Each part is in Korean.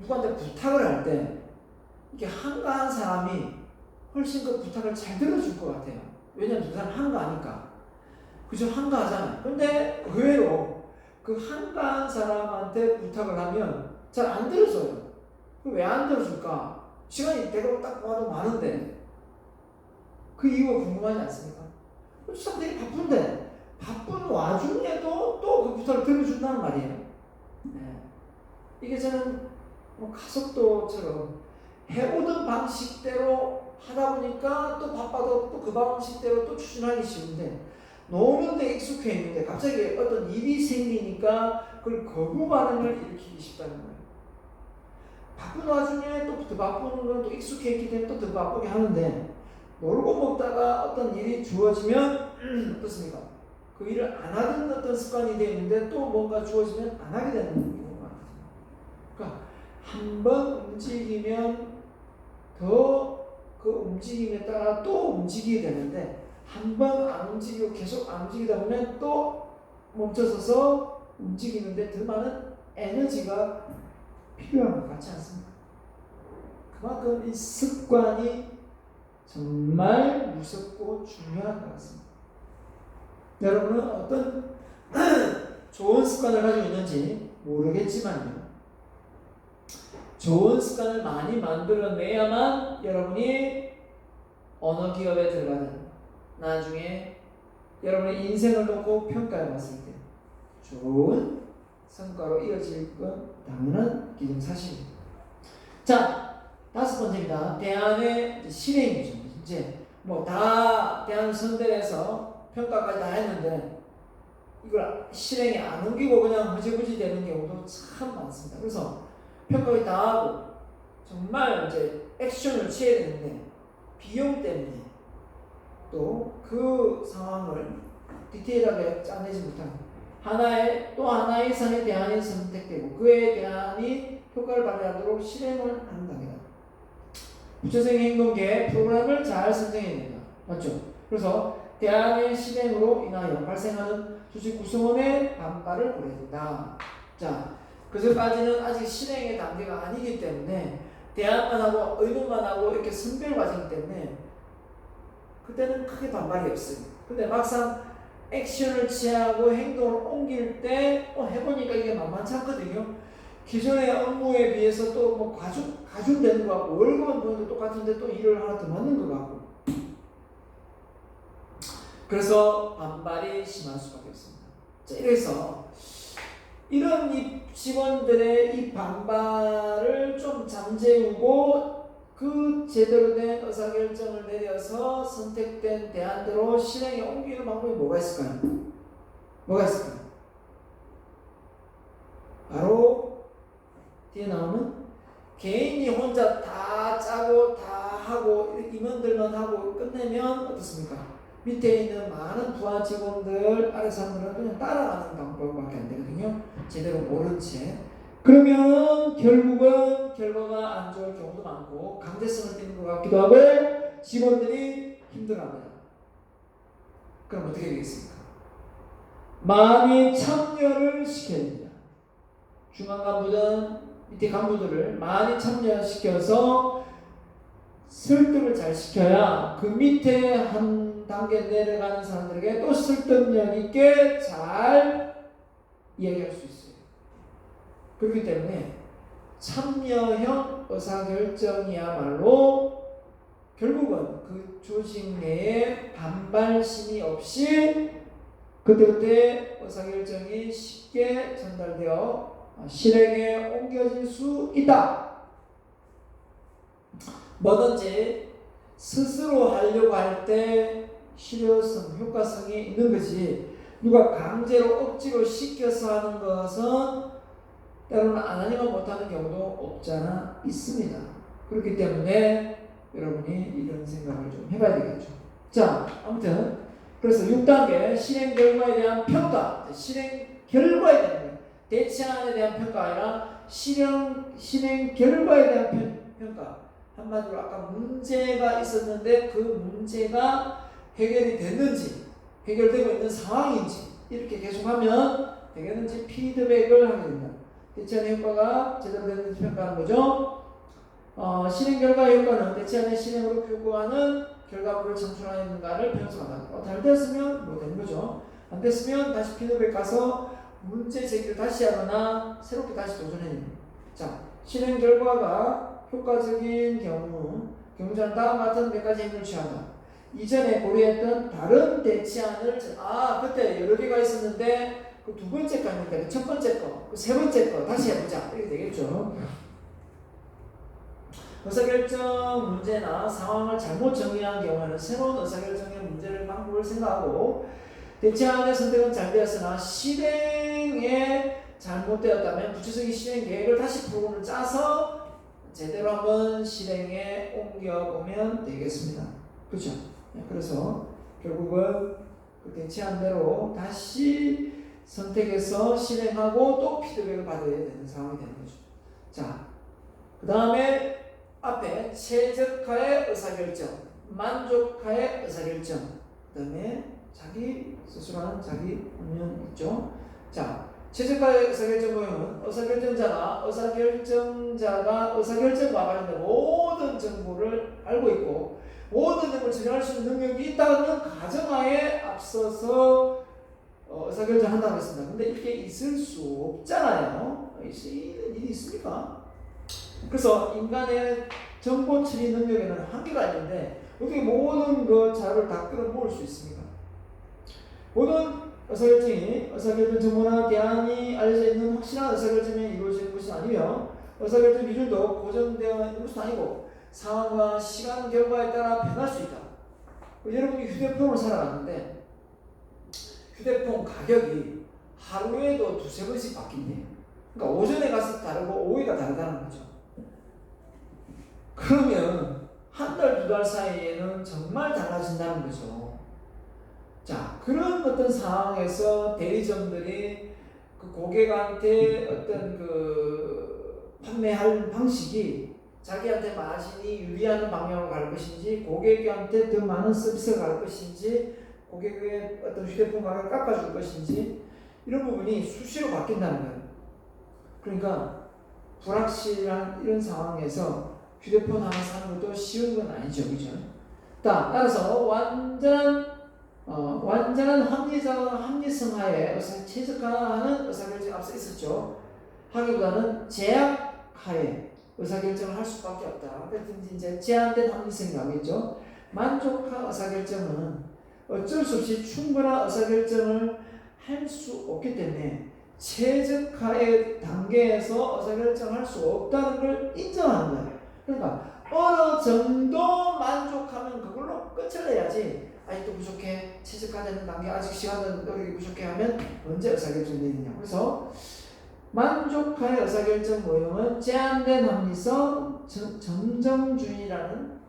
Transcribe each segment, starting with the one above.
누구한테 부탁을 할 때 이렇게 한가한 사람이 훨씬 그 부탁을 잘 들어줄 것 같아요. 왜냐면 그 사람 한가하니까. 그죠? 한가하잖아요. 근데 의외로 그 한가한 사람한테 부탁을 하면 잘 안 들어줘요. 왜 안 들어줄까? 시간이 대략 딱 봐도 많은데 그 이유가 궁금하지 않습니까? 참 되게 바쁜데 바쁜 와중에도 또 그 부탁을 들어준다는 말이에요. 네. 이게 저는 뭐 가속도처럼 해오던 방식대로 하다 보니까 또 바빠도 또 그 방식대로 또 추진하기 쉬운데 노는데 익숙해 있는데 갑자기 어떤 일이 생기니까 그걸 거부 반응을 일으키기 쉽다는 거예요. 바쁜 와중에 또 더 바쁜 건 또 익숙해 있기 때문에 또 더 바쁘게 하는데 놀고 먹다가 어떤 일이 주어지면 어떻습니까? 그 일을 안 하던 어떤 습관이 되어 있는데 또 뭔가 주어지면 안 하게 되는 경우가 많거든요. 그러니까 한번 움직이면 더 그 움직임에 따라 또 움직이게 되는데 한 번 안 움직이고 계속 안 움직이다 보면 또 멈춰서서 움직이는데 더 많은 에너지가 필요한 것 같지 않습니까? 그만큼 이 습관이 정말 무섭고 중요한 것 같습니다. 여러분은 어떤 좋은 습관을 가지고 있는지 모르겠지만요. 좋은 습관을 많이 만들어내야만 여러분이 어느 기업에 들어가든 나중에 여러분의 인생을 놓고 평가해 봤을 때 좋은 성과로 이어질 건 당연한 기정사실입니다. 자, 5번째입니다. 대안의 실행이죠. 이제 뭐 다 대안 선별해서 평가까지 다 했는데 이걸 실행에 안 옮기고 그냥 흐지부지 되는 경우도 참 많습니다. 그래서 평가를 다 하고 정말 이제 액션을 취해야 되는데 비용 때문에 또 그 상황을 디테일하게 짜내지 못하는 또 하나의 이상의 대안이 선택되고 그의 대안이 효과를 발휘하도록 실행을 한답니다. 구체적인 행동계획 프로그램을 잘 선정해야 됩니다. 맞죠? 그래서 대안의 실행으로 인하여 발생하는 조직 구성원의 반발을 고려해야 된다. 자, 그것까지는 아직 실행의 단계가 아니기 때문에 대안만 하고 의논만 하고 이렇게 선별 과정이기 때문에 그때는 크게 반발이 없어요. 근데 막상 액션을 취하고 행동을 옮길 때 해보니까 이게 만만치 않거든요. 기존의 업무에 비해서 또 뭐 가중되는 것 같고 월급은 보니까 똑같은데 또 일을 하나 더 맞는 것 같고 그래서 반발이 심할 수밖에 없습니다. 자, 이래서 이런 이 직원들의 이 반발을 좀 잠재우고 그 제대로 된 의사결정을 내려서 선택된 대안대로 실행에 옮기는 방법이 뭐가 있을까요? 뭐가 있을까요? 바로 뒤에 나오는 개인이 혼자 다 짜고 다 하고 임원들만 하고 끝내면 어떻습니까? 밑에 있는 많은 부하 직원들, 아래 사람들은 그냥 따라가는 방법밖에 안 되거든요. 제대로 모른 채. 그러면 결국은 결과가 안 좋을 경우도 많고 강제성을 띠는 것 같기도 하고 직원들이 힘들어합니다. 그럼 어떻게 되겠습니까? 많이 참여를 시켜야 됩니다. 중앙 간부든 밑에 간부들을 많이 참여시켜서 설득을 잘 시켜야 그 밑에 한 단계 내려가는 사람들에게 또 설득력 있게 잘 이야기할 수 있어요. 그렇기 때문에 참여형 의사결정이야말로 결국은 그 조직 내에 반발심이 없이 그때그때 의사결정이 쉽게 전달되어 실행에 옮겨질 수 있다. 뭐든지 스스로 하려고 할 때 실효성, 효과성이 있는 거지 누가 강제로 억지로 시켜서 하는 것은 때로는 안 하니까 못하는 경우도 없잖아 있습니다. 그렇기 때문에 여러분이 이런 생각을 좀 해봐야 되겠죠. 자, 아무튼 그래서 6단계 실행 결과에 대한 평가. 실행 결과에 대한 평가. 대체안에 대한 평가가 아니라 실행 결과에 대한 평가. 한마디로 아까 문제가 있었는데 그 문제가 해결이 됐는지 해결되고 있는 상황인지 이렇게 계속하면 되겠는지 피드백을 하게 됩니다. 대체하는 효과가 제대로 되는지 평가하는 거죠. 실행 결과의 효과는 대체안의 실행으로 요구하는 결과물을 창출하는가를 평가한다. 잘 됐으면 뭐 되는 거죠. 안 됐으면 다시 피드백 가서 문제 제기를 다시 하거나 새롭게 다시 도전해내는 거예요. 자, 실행 결과가 효과적인 경우는 다음과 같은 몇 가지 행동을 취한다. 이전에 고려했던 다른 대체안을 그때 여러 개가 있었는데 그 두 번째 거 아닙니까? 그 첫 번째 거, 그 세 번째 거 다시 해보자 이렇게 되겠죠. 의사결정 문제나 상황을 잘못 정의한 경우에는 새로운 의사결정의 문제를 방법을 생각하고 대체안의 선택은 잘 되었으나 실행에 잘못되었다면 구체적인 실행 계획을 다시 프로그램을 짜서 제대로 한번 실행에 옮겨보면 되겠습니다. 그렇죠? 그래서 결국은 그 대체안대로 다시 선택해서 실행하고 또 피드백을 받아야 되는 상황이 되는 거죠. 자, 그 다음에 앞에 최적화의 의사결정, 만족화의 의사결정, 그 다음에 자기 스스로 하는 자기 운영 있죠. 자, 최적화의 의사결정 모형은 의사결정자가 의사결정과 관련된 모든 정보를 알고 있고 모든 정보를 처리할 수 있는 능력이 있다는 가정하에 앞서서 의사결정한다고 했습니다. 근데 이게 있을 수 없잖아요. 이런 일이 있습니까? 그래서 인간의 정보 처리 능력에는 한계가 있는데 어떻게 모든 그 자료를 다 끌어모을 수 있습니까? 모든 의사결정 정보나 대안이 알려져 있는 확실한 의사결정에 이루어지는 것이 아니며 의사결정 기준도 고정되어 있는 것은 아니고 상황과 시간 결과에 따라 변할 수 있다. 여러분이 휴대폰을 살아갔는데 휴대폰 가격이 하루에도 두세 번씩 바뀐대요. 그러니까 오전에 가서 다르고 오후가 다르다는 거죠. 그러면 한 달, 두 달 사이에는 정말 달라진다는 거죠. 자, 그런 어떤 상황에서 대리점들이 그 고객한테 어떤 그 판매할 방식이 자기한테 마진이 유리한 방향으로 갈 것인지, 고객한테 더 많은 서비스가 갈 것인지, 고객의 어떤 휴대폰 가격을 깎아줄 것인지, 이런 부분이 수시로 바뀐다는 거예요. 그러니까 불확실한 이런 상황에서 휴대폰 하나 사는 것도 쉬운 건 아니죠, 그죠? 따라서 완전한 합리성하에 최적화하는 의사결정이 앞서 있었죠. 하기보다는 제약하에 의사결정을 할 수밖에 없다. 그래서 이제 제한된 합리성이 나오겠죠. 만족한 의사결정은 어쩔 수 없이 충분한 의사결정을 할 수 없기 때문에 최적화의 단계에서 의사결정을 할 수 없다는 걸 인정하는 거예요. 그러니까 어느 정도 만족하면 그걸로 끝을 내야지. 아직도 부족해, 최적화되는 단계, 아직 시간은 여기 부족해 하면 언제 의사결정 내리냐. 그래서 만족하의 의사결정 모형은 제한된 합리성, 점정주의라는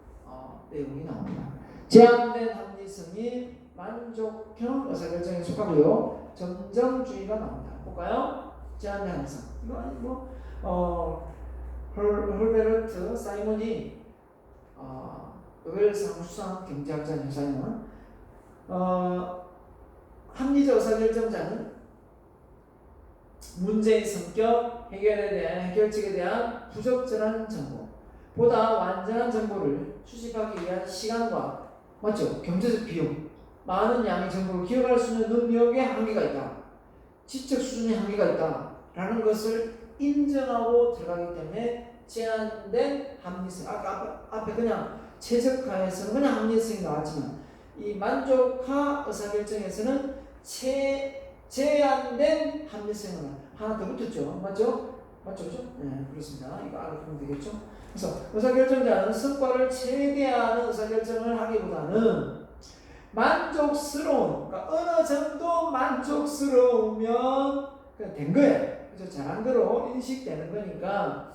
내용이 나옵니다. 제한된 합리성이 만족형 의사결정에 속하고요. 점정주의가 나옵니다. 볼까요? 제한된 합리성. 이거 아니고 헐베르트 사이먼이 노벨상 수상 경제학자 사이먼 합리적 의사결정자는 문제의 성격, 해결책에 대한 부적절한 정보보다 완전한 정보를 수집하기 위한 시간과 맞죠? 경제적 비용, 많은 양의 정보를 기억할 수 있는 능력에 한계가 있다. 지적 수준에 한계가 있다. 라는 것을 인정하고 들어가기 때문에 제한된 합리성. 아까 앞에 그냥 최적화에서는 그냥 합리성이 나왔지만 이 만족화 의사결정에서는 제한된 합리성을 하나 더 붙었죠. 맞죠? 맞죠? 그죠? 네, 그렇습니다. 이거 알아두면 되겠죠? 그래서 의사결정자는 성과를 최대화하는 의사결정을 하기보다는 만족스러운, 그러니까 어느 정도 만족스러우면 그냥 된 거예요. 그래서 잘한 대로 인식되는 거니까.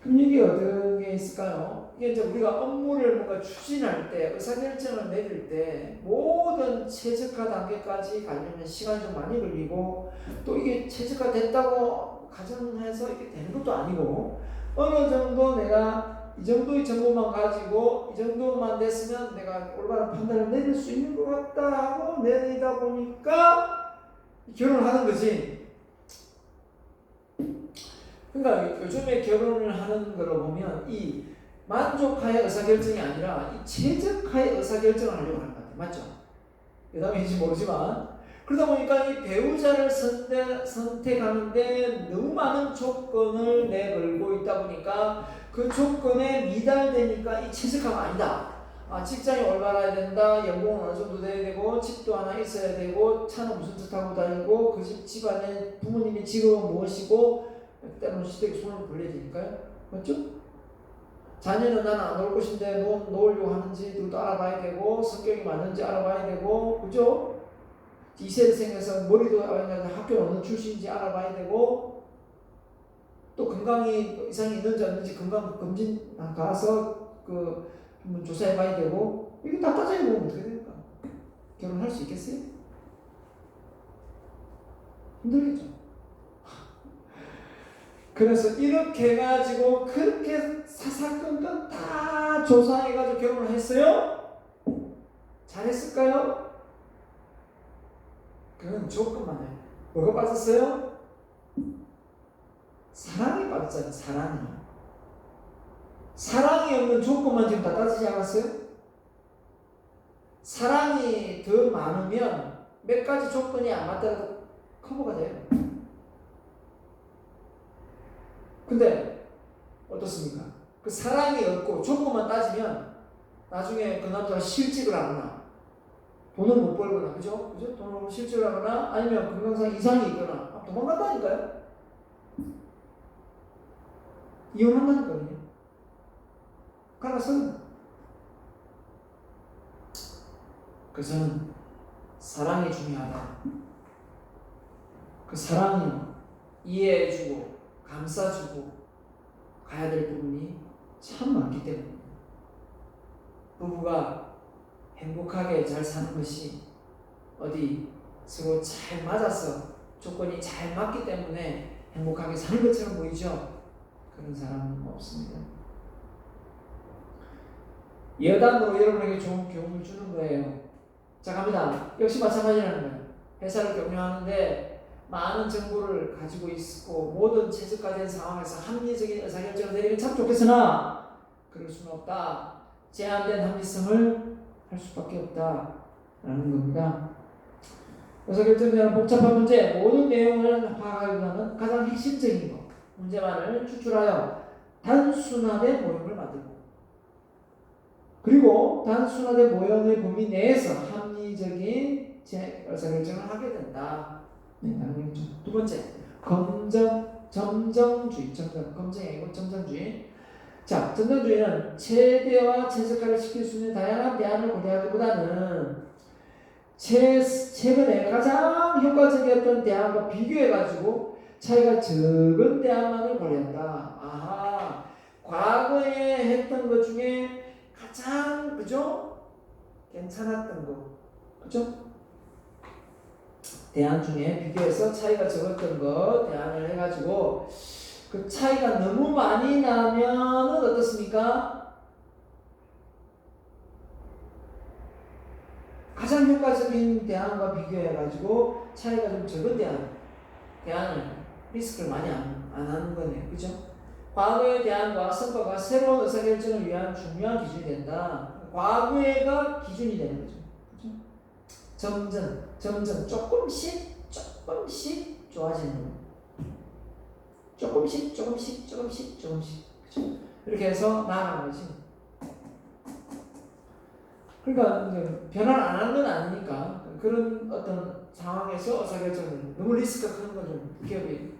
그럼 이게 어떤 게 있을까요? 이게 이제 우리가 업무를 뭔가 추진할 때, 의사결정을 내릴 때, 모든 최적화 단계까지 가려면 시간이 좀 많이 걸리고, 또 이게 최적화 됐다고 가정해서 이게 되는 것도 아니고, 어느 정도 내가 이 정도의 정보만 가지고, 이 정도만 됐으면 내가 올바른 판단을 내릴 수 있는 것 같다 하고 내리다 보니까 결혼을 하는 거지. 그러니까 요즘에 결혼을 하는 걸로 보면 이 만족하의 의사결정이 아니라 이 최적화의 의사결정을 하려고 하는 것 같아요. 맞죠? 여담인지 모르지만 그러다 보니까 이 배우자를 선택하는데 너무 많은 조건을 내걸고 있다 보니까 그 조건에 미달되니까 이 최적화가 아니다. 직장이 올바라야 된다. 연봉은 어느 정도 돼야 되고 집도 하나 있어야 되고 차는 무슨 차 타고 다니고 그 집안에 부모님의 직업은 무엇이고 때로는 시댁에 손을 벌려야 되니까요. 맞죠? 자녀는 나는 안 놀 것인데 놓으려고 하는지도 알아봐야 되고 성격이 맞는지 알아봐야 되고 그죠? 2세대생에서 머리도 학교 어느 출신인지 알아봐야 되고 또 건강이 이상이 있는지 없는지 건강 검진 가서 한번 조사해봐야 되고 이게 다 따져보면 어떻게 될까? 결혼할 수 있겠어요? 힘들겠죠. 그래서 이렇게 해가지고 그렇게 사사건건 다 조사해가지고 결혼을 했어요? 잘했을까요? 그건 조건만 해요. 뭐가 빠졌어요? 사랑이 빠졌잖아요. 사랑이 없는 조건만 지금 다 따지지 않았어요? 사랑이 더 많으면 몇 가지 조건이 안 맞더라도 커버가 돼요. 근데 어떻습니까? 그 사랑이 없고 조건만 따지면 나중에 그 남자가 실직을 하거나 돈을 못 벌거나 그죠? 돈을 실직을 하거나 아니면 건강상 이상이 있거나 도망간다니까요. 이혼한다니까요. 그래서 저는 사랑이 중요하다. 그 사랑이 이해해주고 감싸주고 가야 될 부분이 참 많기 때문에 부부가 행복하게 잘 사는 것이 어디 서로 잘 맞아서 조건이 잘 맞기 때문에 행복하게 사는 것처럼 보이죠? 그런 사람은 없습니다. 여담으로 여러분에게 좋은 교훈을 주는 거예요. 자, 갑니다. 역시 마찬가지라는 거예요. 회사를 경영하는데 많은 정보를 가지고 있고 모든 최적화된 상황에서 합리적인 의사결정을 내리면 참 좋겠으나 그럴 수는 없다. 제한된 합리성을 할 수밖에 없다라는 겁니다. 의사결정에 대한 복잡한 문제, 모든 내용을 파악하기보다는 가장 핵심적인 것, 문제만을 추출하여 단순화된 모형을 만들고 그리고 단순화된 모형의 범위 내에서 합리적인 의사결정을 하게 된다. 네, 두 번째, 점정주의. 검증이 아니고 점정주의. 자, 점정주의는 최대화 최적화를 시킬 수 있는 다양한 대안을 고려하기보다는 최근에 가장 효과적이었던 대안과 비교해가지고 차이가 적은 대안만을 고려한다. 과거에 했던 것 중에 가장 그죠? 괜찮았던 거, 그죠? 대안 중에 비교해서 차이가 적었던 거 대안을 해가지고 그 차이가 너무 많이 나면은 어떻습니까? 가장 효과적인 대안과 비교해가지고 차이가 좀 적은 대안을 리스크를 많이 안 하는 거네요. 그죠? 과거의 대안과 성과가 새로운 의사결정을 위한 중요한 기준이 된다. 과거가 기준이 되는 거죠. 그죠? 점점 조금씩 좋아지는 거예요. 조금씩 그렇죠? 이렇게 해서 나아가는 거지. 그러니까 변화를 안 하는 건 아니니까 그런 어떤 상황에서 의사결정을 너무 리스크가 큰 건 좀 기업이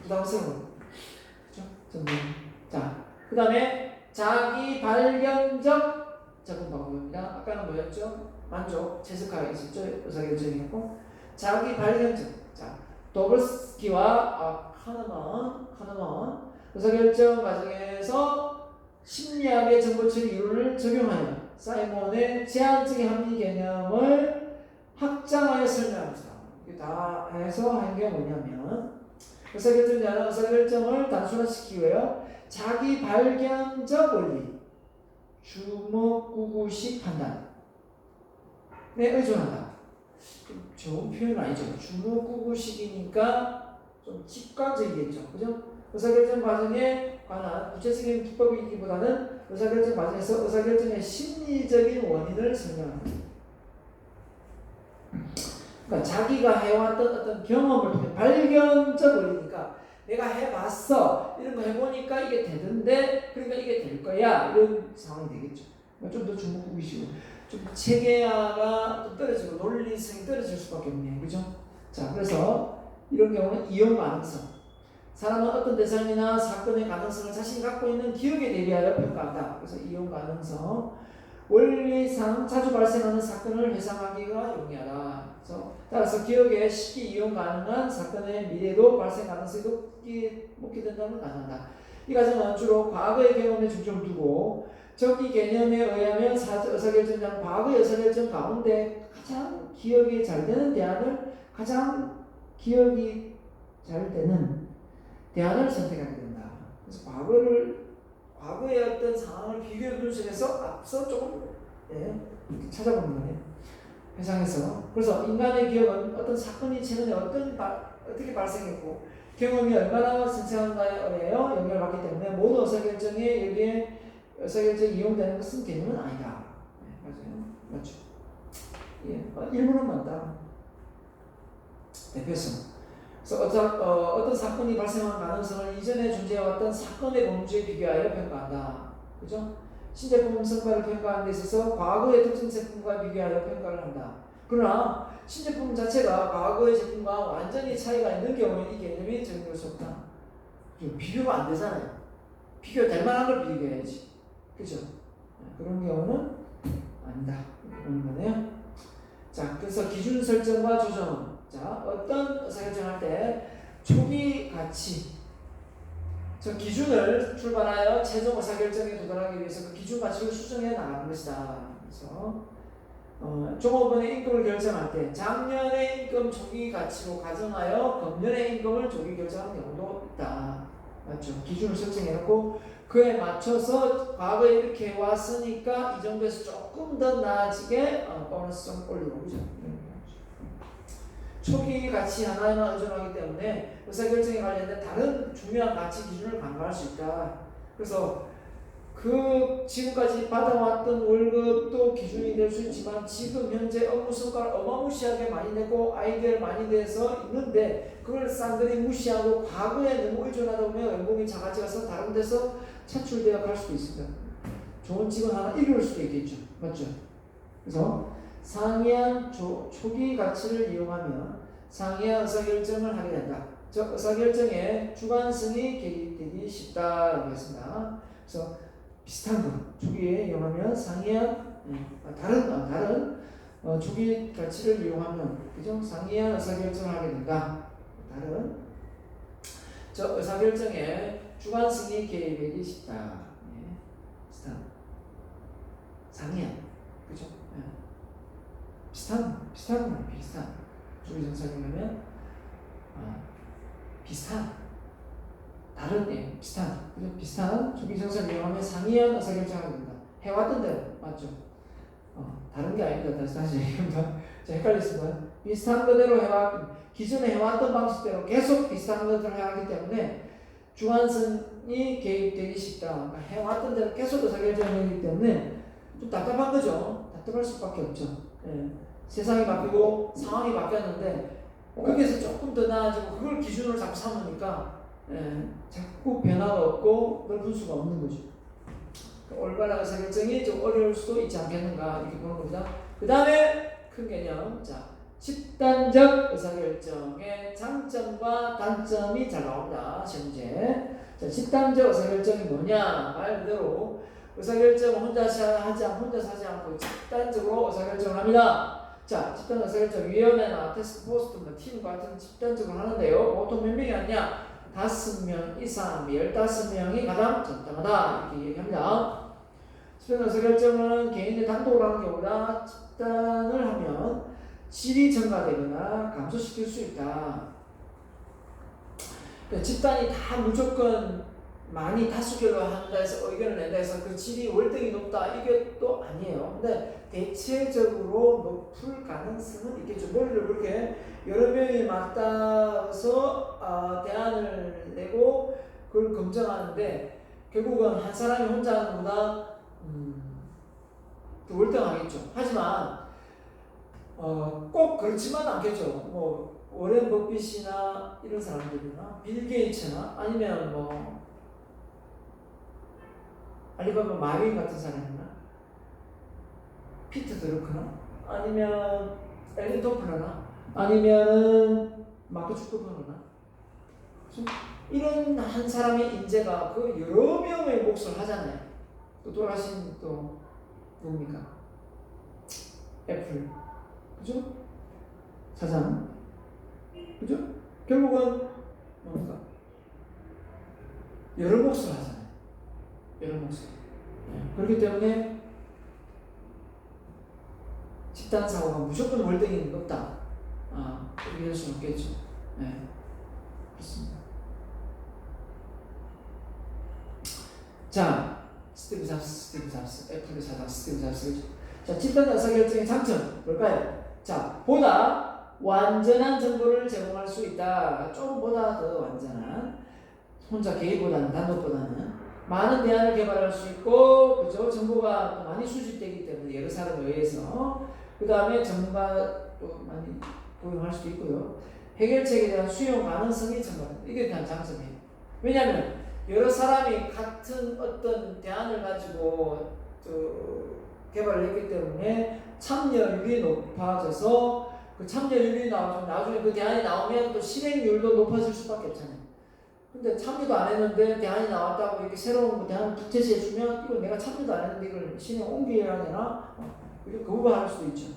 부담스러운 거죠. 자, 그 다음에 자기 발견적 접근 방법입니다. 아까는 뭐였죠? 만족, 최적화가 있었죠. 의사결정이었고 자기 발견적. 자, 도블스키와 카너먼 의사결정 과정에서 심리학의 정보처리 이론을 적용하여 사이먼의 제한적인 합리 개념을 확장하여 설명합니다. 이게 다 해서 한 게 뭐냐면 의사결정자는 의사결정을 단순화시키기 위해 자기 발견적 원리, 주먹구구식 판단에 의존한다. 좋은 표현 아니죠. 주먹구구식이니까 좀 직관적이겠죠. 그죠? 의사결정 과정에 관한 구체적인 기법이기보다는 의사결정 과정에서 의사결정의 심리적인 원인을 설명합니다. 그러니까 자기가 해왔던 어떤 경험을 통해 발견적 원리니까 내가 해봤어. 이런 거 해보니까 이게 되던데 그러니까 이게 될 거야. 이런 상황이 되겠죠. 좀 더 주목하시고 좀 체계화가 좀 떨어지고 논리성이 떨어질 수밖에 없네요. 그죠? 자, 그래서 이런 경우는 이용 가능성. 사람은 어떤 대상이나 사건의 가능성을 자신이 갖고 있는 기억에 대비하여 평가한다. 그래서 이용 가능성. 원리상 자주 발생하는 사건을 회상하기가 용이하다. 그래서 따라서 기억에 쉽게 이용 가능한 사건의 미래도 발생 가능성이 높게 된다는 가정한다. 이 가정은 주로 과거의 경험에 중점을 두고 정기 개념에 의하면 의사결정자는 과거의 의사결정 가운데 가장 기억이 잘 되는 대안을 선택하게 된다. 그래서 과거의 어떤 상황을 비교 분석해서 앞서 조금 찾아보는 거예요. 회상해서. 그래서 인간의 기억은 어떤 사건이 최근에 어떻게 발생했고 경험이 얼마나 생생한가에 의하여 영향을 받기 때문에 모든 의사결정에 여기에 의사결정이 이용되는 것은 개념은 아니다. 맞아요. 맞죠. 일부는 맞다. 대표성. 그래서 어떤 사건이 발생한 가능성을 이전에 존재해왔던 사건의 범주에 비교하여 평가한다. 그죠? 신제품 성과를 평가하는 데 있어서 과거의 특정 제품과 비교하여 평가를 한다. 그러나 신제품 자체가 과거의 제품과 완전히 차이가 있는 경우에 이 개념이 적용될 수 없다. 비교가 안 되잖아요. 비교될 만한 걸 비교해야지. 그죠? 그런 경우는 아니다. 그런 거네요. 자, 그래서 기준 설정과 조정. 자, 어떤 의사결정할 때 초기 가치, 저 기준을 출발하여 최종 의사결정에 도달하기 위해서 그 기준 가치를 수정해 나가는 것이다. 그래서 종업원의 임금을 결정할 때 작년의 임금 초기 가치로 가정하여 금년의 임금을 조기 결정하는 경우도 있다. 맞죠? 기준을 설정해놓고 그에 맞춰서 과거에 이렇게 왔으니까 이 정도에서 조금 더 나아지게 보너스 좀 올리고 그죠? 초기 가치 하나에만 의존하기 때문에 의사결정에 관련된 다른 중요한 가치 기준을 간과할 수 있다. 그래서 그 지금까지 받아왔던 월급도 기준이 될 수 있지만 지금 현재 업무 성과를 어마무시하게 많이 내고 아이디어를 많이 내서 있는데 그걸 쌍들이 무시하고 과거에 너무 의존하다 보면 연봉이 작아져서 다른 데서 차출되어 갈 수도 있습니다. 좋은 직원 하나 잃을 수도 있겠죠. 맞죠? 그래서 상이한 초기 가치를 이용하면 상이한 의사결정을 하게 된다. 즉 의사결정에 주관성이 개입되기 쉽다라고 했습니다. 그래서 비슷한 거 초기에 이용하면 상이한 다른 초기 가치를 이용하면 그죠? 상이한 의사결정을 하게 된다. 다른 저 의사결정에 주관성이 개입되기 쉽다. 비슷한 상이한 그죠? 비슷한 조기 정사이라면 비슷한 다른 비슷한 조기 정사를 이용하면 상이한 의사결정을 하게 된다. 해왔던 대로 맞죠? 다른 게 아닙니다. 다시 얘기합니다. 헷갈렸습니다. 비슷한 그대로 기존에 해왔던 방식대로 계속 비슷한 것들을 해왔기 때문에 주관성이 개입되기 쉽다. 그러니까 해왔던 대로 계속 의사결정을 하기 때문에 좀 답답한 거죠. 답답할 수밖에 없죠. 세상이 바뀌고 상황이 바뀌었는데 거기에서 조금 더 나아지고 그걸 기준으로 자꾸 삼으니까 자꾸 변화가 없고 넓은 수가 없는 거죠. 올바른 의사결정이 좀 어려울 수도 있지 않겠는가 이렇게 보는 겁니다. 그 다음에 큰 개념 집단적 의사결정의 장점과 단점이 잘 나옵니다. 현재 집단적 의사결정이 뭐냐 말 그대로 의사결정을 혼자서 하지 않고 집단적으로 의사결정을 합니다. 자, 집단 의사결정 위원회나 태스크포스 팀 같은 집단적으로 하는데요. 보통 몇 명이 하냐? 5명 이상, 15명이 가장 적당하다 이렇게 얘기합니다. 집단 의사결정은 개인의 단독으로 하는 경우보다 집단을 하면 질이 증가되거나 감소시킬 수 있다. 집단이 다 무조건 많이 다수결로 한다 해서 의견을 낸다 해서 그 질이 월등히 높다 이게 또 아니에요. 근데 대체적으로 높을 가능성은 있겠죠. 머리를 그렇게 여러 명이 맞닿아서 대안을 내고 그걸 검증하는데 결국은 한 사람이 혼자 하는 것보다 더 월등하겠죠. 하지만 꼭 그렇지만 않겠죠. 뭐 워렌 버핏이나 이런 사람들이나 빌 게이츠나 아니면 뭐 알리바바 마윈 같은 사람이나 피터 드루크나 아니면 엘리 토플러나 아니면은 마크 주커버거나 이런 한 사람의 인재가 그 여러 명의 몫을 하잖아요. 또 돌아가신 또 누굽니까? 애플, 그죠? 사장, 그죠? 결국은 뭡니까? 여러 몫을 하잖아요. 여러 몫을. 그렇기 때문에 집단 사고가 무조건 월등히 높다. 그렇게 될 수는 없겠죠. 네. 그렇습니다. 자, 스티브 잡스, 애플의 사장 스티브 잡스. 자, 집단 의사결정의 장점 뭘까요? 자, 보다 완전한 정보를 제공할 수 있다. 조금보다 더 완전한, 혼자 개인보다는 단독보다는 많은 대안을 개발할 수 있고, 그죠? 정보가 많이 수집되기 때문에 여러 사람에 의해서 그 다음에 전문가도 많이 고용할 수도 있고요. 해결책에 대한 수용 가능성이 증가합니다. 이게 대한 장점이에요. 왜냐하면 여러 사람이 같은 어떤 대안을 가지고 개발을 했기 때문에 참여율이 높아져서 그 참여율이 나중에 그 대안이 나오면 또 실행률도 높아질 수밖에 없잖아요. 근데 참여도 안 했는데 대안이 나왔다고 이렇게 새로운 대안을 툭 제시해주면 이거 내가 참여도 안 했는데 이걸 실행 옮겨야 되나? 거부할 수도 있죠.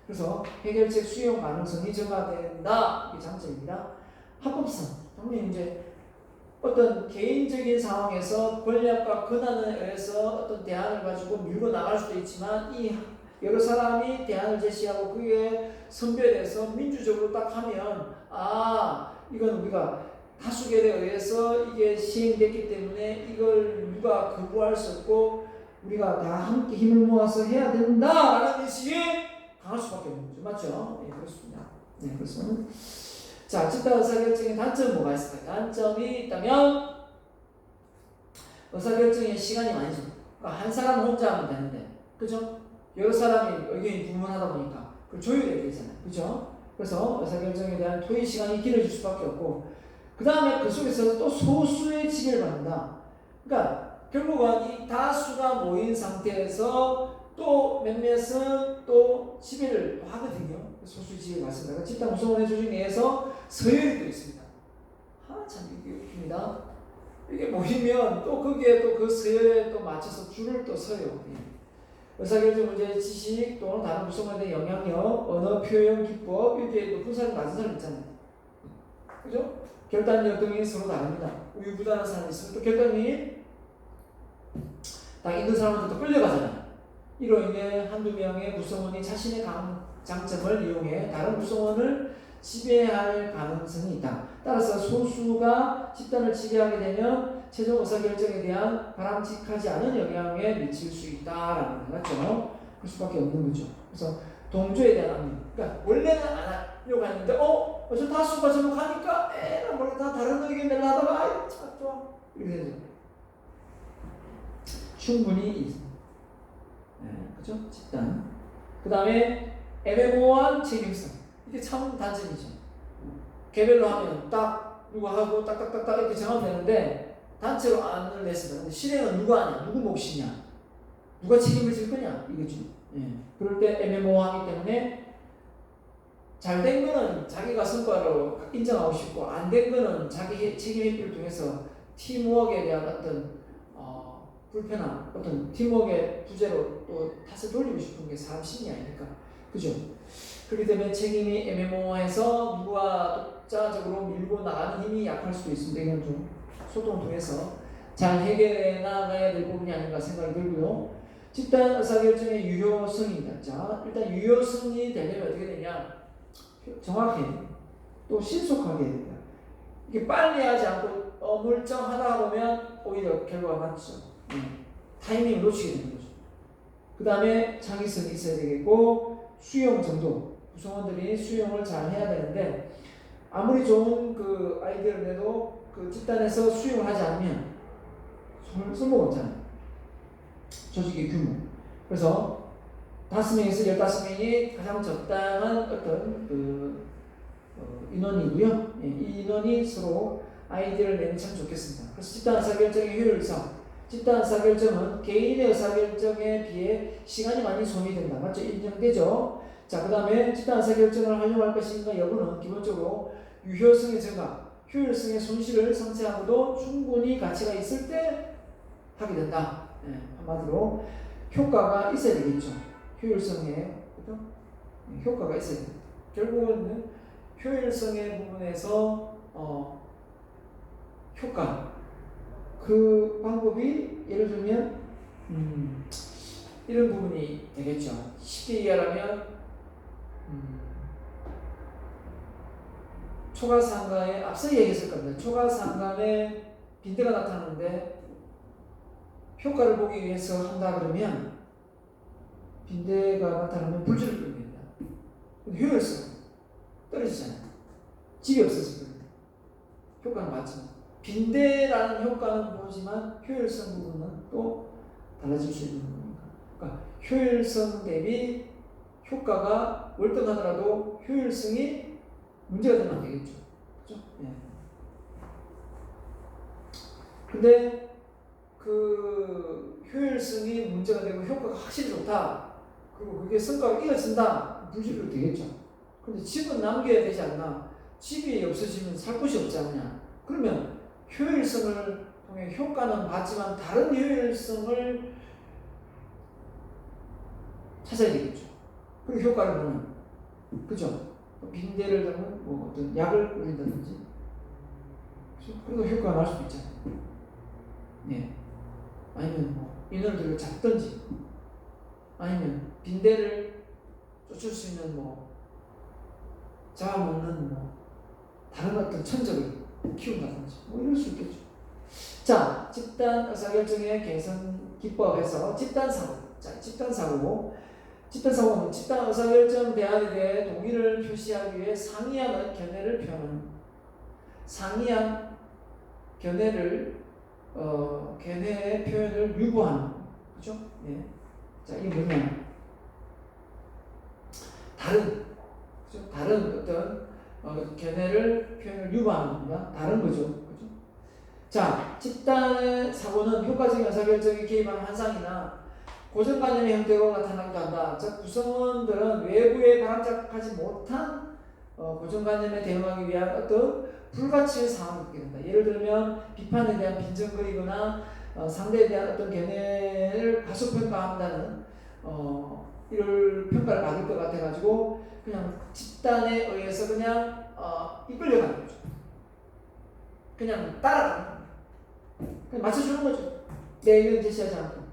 그래서 해결책 수용 가능성이 증가된다. 이게 장점입니다. 합법성. 당연히 이제 어떤 개인적인 상황에서 권력과 권한에 의해서 어떤 대안을 가지고 밀고 나갈 수도 있지만 이 여러 사람이 대안을 제시하고 그게 선별해서 민주적으로 딱 하면 이건 우리가 다수결에 의해서 이게 시행됐기 때문에 이걸 누가 거부할 수 없고 우리가 다 함께 힘을 모아서 해야 된다라는 인식이 강할 수밖에 없는 거죠. 맞죠? 네, 그렇습니다. 네, 그렇습니다. 자, 집단 의사결정의 단점은 뭐가 있을까요? 단점이 있다면 의사결정에 시간이 많이 좀. 그러니까 한 사람 혼자 하면 되는데, 그죠? 여러 사람이 의견이 분분하다 보니까 그걸 조율해야 되잖아요. 그죠? 그래서 의사결정에 대한 토의 시간이 길어질 수밖에 없고, 그 다음에 그 속에서 또 소수의 지배를 받는다. 그러니까 결국은 이 다수가 모인 상태에서 또 몇몇은 또 지배를 하거든요. 소수 지배를 받습니다. 집단 구성원의 조직 내에서 서열이 또 있습니다. 참 이게 웃깁니다. 이게 모이면 또 거기에 또 그 서열에 또 맞춰서 줄을 또 서요. 의사결정 문제의 지식 또는 다른 구성원에 대한 영향력, 언어, 표현, 기법 이렇게 높은 사람, 낮은 사람 있잖아요. 그죠? 결단력 등이 서로 다릅니다. 우유부단한 사람이 있으면 또 결단이 딱 있는 사람한테 또 끌려가잖아요. 이로 인해 한두 명의 구성원이 자신의 장점을 이용해 다른 구성원을 지배할 가능성이 있다. 따라서 소수가 집단을 지배하게 되면 최종 의사결정에 대한 바람직하지 않은 영향에 미칠 수 있다라는 거 맞죠? 그 수밖에 없는 거죠. 그래서 동조에 대한 압력. 그러니까 원래는 안 하려고 했는데 저 다수가 저로 가니까 나 몰라 다 다른 의견 내려 하다가 참 좋아 이렇게 되죠. 충분히 있습니다. 네, 그죠? 집단. 그 다음에 애매모호한 책임성. 이게 참 단점이죠. 개별로 하면 딱 누가 하고 딱딱딱딱 이렇게 정하면 되는데 단체로 안을 냈습니다. 근데 실행은 누가 하냐? 누구 몫이냐? 누가 책임을 질 거냐? 이거죠. 그럴 때 애매모호하기 때문에 잘 된 거는 자기가 성과로 인정하고 싶고 안 된 거는 자기 책임 회피를 통해서 팀워크에 대한 어떤 불편함, 어떤 팀워크의 부재로 또 탓을 돌리고 싶은 게 사람 심리 아닙니까? 그죠? 그렇기 때문에 책임이 애매모호해서 누가 독자적으로 밀고 나가는 힘이 약할 수도 있습니다. 이건 좀 소통을 통해서 잘 해결해 나가야 될 부분이 아닌가 생각이 들고요. 집단 의사결정의 유효성입니다. 자, 일단 유효성이 되려면 어떻게 되냐? 정확해야 돼요. 또 신속하게 해야 됩니다. 이게 빨리 하지 않고 어물쩡하다 보면 오히려 결과가 맞죠. 타이밍을 놓치게 되는 거죠. 그 다음에 창의성이 있어야 되겠고 수용 정도, 구성원들이 수용을 잘 해야 되는데 아무리 좋은 그 아이디어를 내도 그 집단에서 수용을 하지 않으면 쓸모가 없잖아요. 조직의 규모. 그래서 5명에서 15명이 가장 적당한 어떤 인원이고요. 예, 이 인원이 서로 아이디어를 내면 참 좋겠습니다. 그래서 집단 의사결정의 효율성. 집단 의사결정은 개인의 의사결정에 비해 시간이 많이 소비된다. 맞죠? 인정되죠? 자, 그 다음에 집단 의사결정을 활용할 것인가 여부는 기본적으로 유효성의 증가, 효율성의 손실을 상쇄하고도 충분히 가치가 있을 때 하게 된다. 예, 한마디로 효과가 있어야 되겠죠. 효율성에 그죠? 효과가 있어야 됩니다. 결국은 효율성의 부분에서 효과 그 방법이 예를 들면 이런 부분이 되겠죠. 쉽게 이해하면 초가상간에 앞서 얘기했을 겁니다. 초가상간에 빈대가 나타나는데 효과를 보기 위해서 한다 그러면 빈대가 나타나면 불길을 끕니다. 근데 효율성 떨어지잖아요. 집이 없어서 그래요. 효과는 맞지만 빈대라는 효과는 보지만 효율성 부분은 또 달라질 수 있는 겁니다. 그러니까 효율성 대비 효과가 월등하더라도 효율성이 문제가 되면 안 되겠죠. 그죠? 예. 근데 그 효율성이 문제가 되고 효과가 확실히 좋다. 그리고 그게 성과가 이어진다. 물질로 되겠죠. 근데 집은 남겨야 되지 않나. 집이 없어지면 살 곳이 없지 않냐. 그러면 효율성을 통해 효과는 봤지만 다른 효율성을 찾아야 되겠죠. 그리고 효과를 보는. 그죠? 빈대를 들면 뭐 어떤 약을 뿌린다든지. 그래도 효과가 날 수도 있잖아요. 예. 아니면 뭐 인원을 들고 잡든지. 아니면 빈대를 쫓을 수 있는 뭐 잡아먹는 뭐 다른 어떤 천적을 키운다든지 뭐 이럴 수 있겠죠. 자, 집단 의사결정의 개선 기법에서 집단사고. 자, 집단사고는 집단 의사결정 대안에 대해 동의를 표시하기 위해 상이한 견해를 표현하는 상이한 견해의 표현을 유보하는 그죠? 예. 자, 이게 뭐냐? 다른 어떤 견해를 표현을 유보하는 겁니다. 다른 거죠. 그죠? 자, 집단 사고는 효과적인 의사결정에 개입하는 현상이나 고정관념의 형태로 나타나기도 한다. 즉, 구성원들은 외부에 바람잡하지 못한 고정관념에 대응하기 위한 어떤 불가치의 상황을 겪게 된다. 예를 들면 비판에 대한 빈정거리거나 상대에 대한 어떤 견해를 가소평가한다는 이를 평가를 받을 것 같아가지고 그냥 집단에 의해서 그냥 이끌려가는 거죠. 그냥 따라가는 거예요. 그냥 맞춰주는 거죠. 내 의견 제시하지 않고.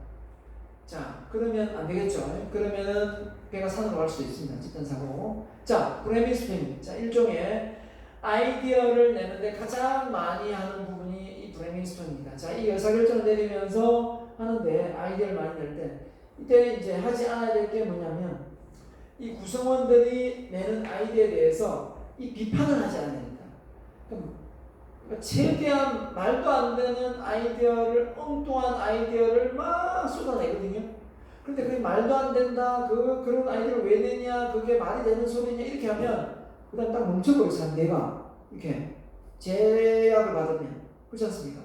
자, 그러면 안 되겠죠. 그러면은 배가 산으로 갈 수도 있습니다. 집단사고. 자, 브레밍스토밍. 자, 일종의 아이디어를 내는데 가장 많이 하는 부분이 이 브레밍스토밍입니다. 자, 이 의사결정을 내리면서 하는데 아이디어를 많이 낼 때 이때 이제 하지 않아야 될 게 뭐냐면 이 구성원들이 내는 아이디어에 대해서 이 비판을 하지 않아야 됩니다. 그러니까 최대한 말도 안 되는 아이디어를 엉뚱한 아이디어를 막 쏟아내거든요. 근데 그게 말도 안 된다. 그런 아이디어를 왜 내냐? 그게 말이 되는 소리냐? 이렇게 하면 그다음 딱 멈춰버려서 내가 이렇게 제약을 받으면 그렇지 않습니까?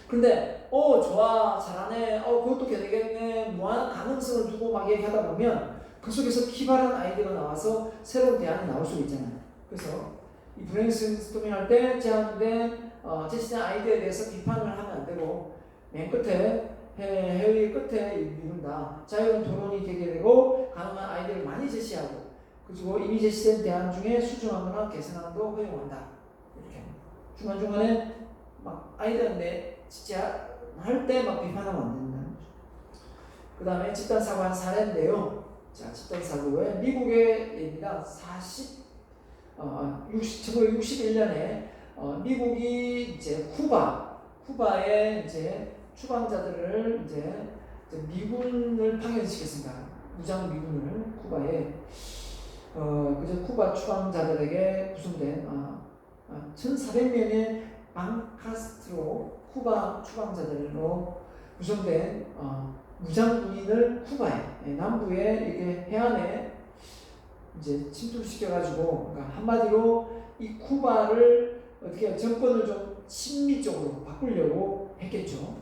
근데 좋아 잘하네 그것도 되겠네 무한 가능성을 두고 막 얘기하다 보면 그 속에서 기발한 아이디어가 나와서 새로운 대안이 나올 수 있잖아요. 그래서 이 브레인스토밍 할 때 제안된 제시된 아이디어에 대해서 비판을 하면 안 되고 맨 끝에 회의 끝에 이룬다. 자유로운 토론이 되게 되고 가능한 아이디어를 많이 제시하고 그리고 이미 제시된 대안 중에 수정하거나 개선하는도 허용한다. 이렇게 중간중간에 막 아이디어 진짜 할 때 막 비판하면 안 된다는 거죠. 그 다음에 집단사고 한 사례인데요. 자, 집단사고에 미국의 예입니다. 1961년에 미국이 이제 쿠바에 이제 추방자들을 이제 미군을 파견시켰습니다. 무장 미군을 쿠바에 그저 쿠바 추방자들에게 구성된 1400명의 방카스트로 쿠바 추방자들로 구성된 무장군인을 쿠바에 남부에 이게 해안에 이제 침투시켜가지고 그러니까 한마디로 이 쿠바를 어떻게 정권을 좀 친미 쪽으로 바꾸려고 했겠죠.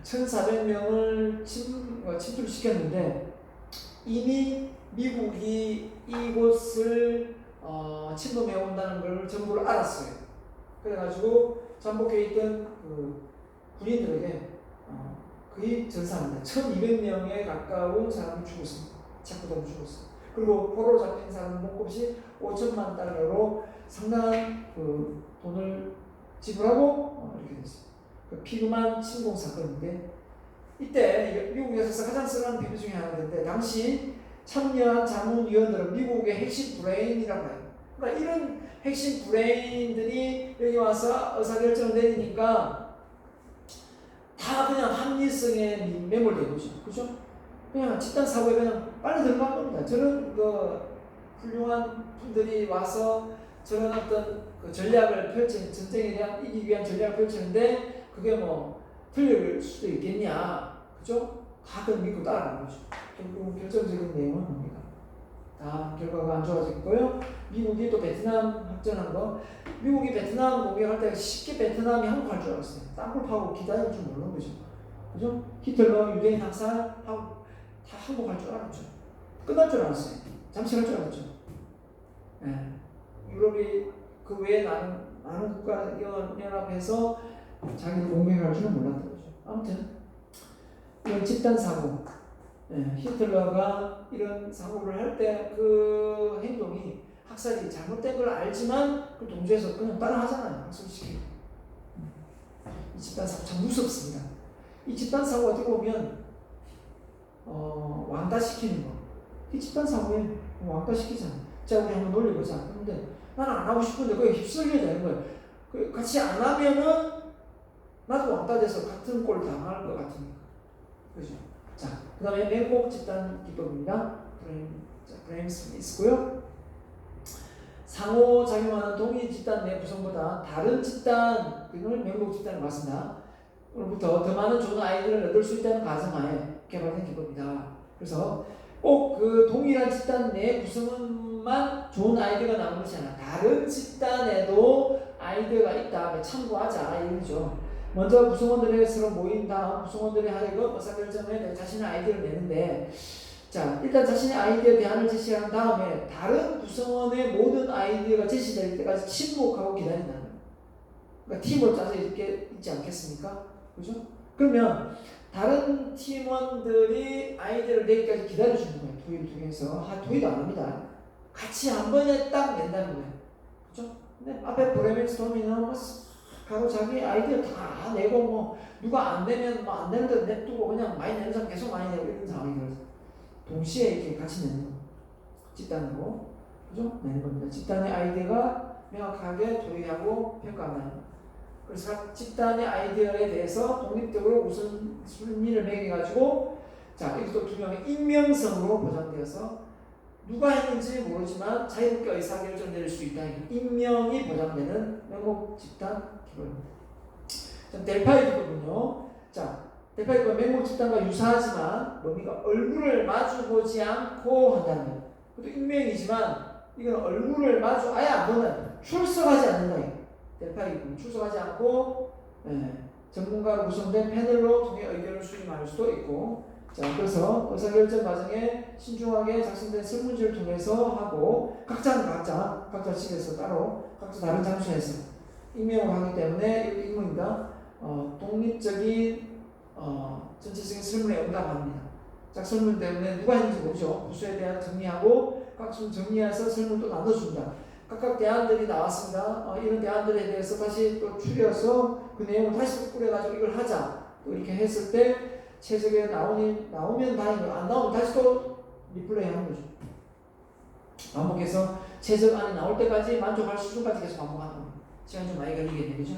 1400명을 침투를 시켰는데 이미 미국이 이곳을 침범해 온다는 걸 정부를 알았어요. 그래가지고 잠복해 있던 그 군인들에게 거의 전사합니다. 1200명에 가까운 사람이 죽었습니다. 체포되고 죽었어요. 그리고 포로로 잡힌 사람은 몸값이 5천만 달러로 상당한 그 돈을 지불하고 이렇게 됐어요. 그 피그만 침공 사건인데 이때 미국 역사에서 가장 쓰는 비밀 중에 하나인데 당시 참여한 자문위원들은 미국의 핵심 브레인이라고 해요. 그러니까 이런 핵심 브레인들이 여기 와서 의사결정을 내리니까 다 그냥 합리성에 매몰된 거죠. 그죠? 그냥 집단 사고에 그냥 빨리 들어간 겁니다. 저런 그 훌륭한 분들이 와서 저런 어떤 그 전략을 펼치는 전쟁에 대한 이기기 위한 전략을 펼치는데 그게 뭐 틀릴 수도 있겠냐, 그죠? 다 그걸 믿고 따라가는 거죠. 결국 결정적인 내용은 뭡니까? 다 결과가 안 좋아졌고요. 미국이 또 베트남 확전한 거, 미국이 베트남 공격할 때 쉽게 베트남이 항복할 줄 알았어요. 땅굴 파고 기다릴 줄 모르는 거죠. 그죠? 히틀러 유대인 학살하고 다 항복할 줄 알았죠. 끝날 줄 알았어요. 잠시 할 줄 알았죠. 네. 유럽이 그 외에 많은 국가 연합해서 자기를 공격할 줄은 몰랐던 거죠. 아무튼 이런 집단 사고, 히틀러가 이런 사고를 할 때 그 행동이 학살이 잘못된 걸 알지만 그 동조해서 그냥 따라하잖아요. 학살시키고. 이 집단 사고 참 무섭습니다. 이 집단 사고 어떻게 보면 왕따시키는 거. 이 집단 사고에 왕따시키잖아. 자, 우리 한번 놀려보자. 그런데 나는 안 하고 싶은데 그게 휩쓸려야 되는 거예요. 같이 안 하면은 나도 왕따돼서 같은 꼴 당할 것 같으니까. 그죠? 자, 그 다음에 맹목 집단 기법입니다. 브레임 스미스고요. 상호작용하는 동일 집단 내 구성보다 다른 집단, 이걸 맹목 집단을 봤습니다. 오늘부터 더 많은 좋은 아이디어를 얻을 수 있다는 가정하에 개발된 기법이다. 그래서 꼭 그 동일한 집단 내 구성원만 좋은 아이디어가 나오는 것이 아니라 다른 집단에도 아이디어가 있다. 참고하자 이거죠. 먼저 구성원들의 서로 모인 다음 구성원들의 하여금 의사결정에 자신의 아이디어를 내는데, 자, 일단 자신의 아이디어 대안을 제시한 다음에 다른 구성원의 모든 아이디어가 제시될 때까지 침묵하고 기다린다는 거예요. 그러니까 팀으로 짜져 있지 않겠습니까? 그죠? 그러면 다른 팀원들이 아이디어를 내기까지 기다려주는 거예요. 도입해서 도입도 안 합니다. 같이 한 번에 딱 낸다는 거예요. 그죠? 근데 앞에 브레멘스토밍은 바로 자기 아이디어 다 내고 뭐 누가 안 되면 뭐 안 되는 대로 냅두고 그냥 많이 내는 사람 계속 많이 내고 이런 상황이 그래서 동시에 이렇게 같이 내는 거. 집단으로. 그죠? 내는 겁니다. 집단의 아이디어가 명확하게 도입하고 평가하는. 그래서 집단의 아이디어에 대해서 독립적으로 우선 순위를 매겨가지고, 자, 이것도 두 명의 익명성으로 보장되어서 누가 했는지 모르지만 자유롭게 의사결정 내릴 수 있다. 익명이 보장되는 맹목 집단 기법입니다. 델파이 기법은요. 자, 델파이 기법은 맹목 집단과 유사하지만 뭡니까? 얼굴을 마주보지 않고 한다는 거예요. 그것도 익명이지만 이건 얼굴을 아예 안 보는, 출석하지 않는다. 델파이 기법은 출석하지 않고 전문가로 구성된 패널로 통해 의견을 수렴할 수도 있고, 자, 그래서 의사결정 과정에 신중하게 작성된 설문지를 통해서 하고 각자는 각자 집에서 따로 각자 다른 장소에서 익명을 하기 때문에 이것도 익명입니다. 독립적인 전체적인 설문에 응답합니다. 자, 설문 때문에 누가 했는지 모르죠. 부수에 대한 정리하고 각종 정리해서 설문 또 나눠줍니다. 각각 대안들이 나왔습니다. 이런 대안들에 대해서 다시 또 추려서 그 내용을 다시 꾸려가지고 이걸 하자. 또 이렇게 했을 때 최적에 나오면 다행이고 안 나오면 다시 또 리플레이 하는 거죠. 반복해서 최적 안에 나올 때까지 만족할 수준까지 계속 반복하는 거예요. 시간이 좀 많이 걸리겠네, 그죠?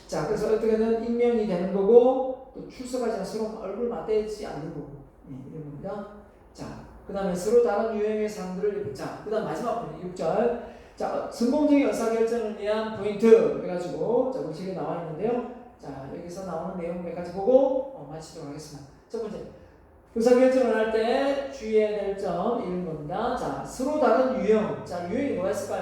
자, 그래서 어떻게든 익명이 되는 거고 또 출석하지 않아 서로 얼굴 맞대지 않는 거고, 이런 겁니다. 자, 그 다음에 서로 다른 유형의 사람들을, 자, 그 다음 마지막 부분 6절. 자, 성공적인 의사결정을 위한 포인트 해가지고 자, 우리 책에 나와 있는데요. 자, 여기서 나오는 내용 몇 가지 보고 마치도록 하겠습니다. 첫 번째, 의사결정을 할 때 주의해야 될 점 이런 겁니다. 자, 서로 다른 유형. 자, 유형이 뭐가 있을까요?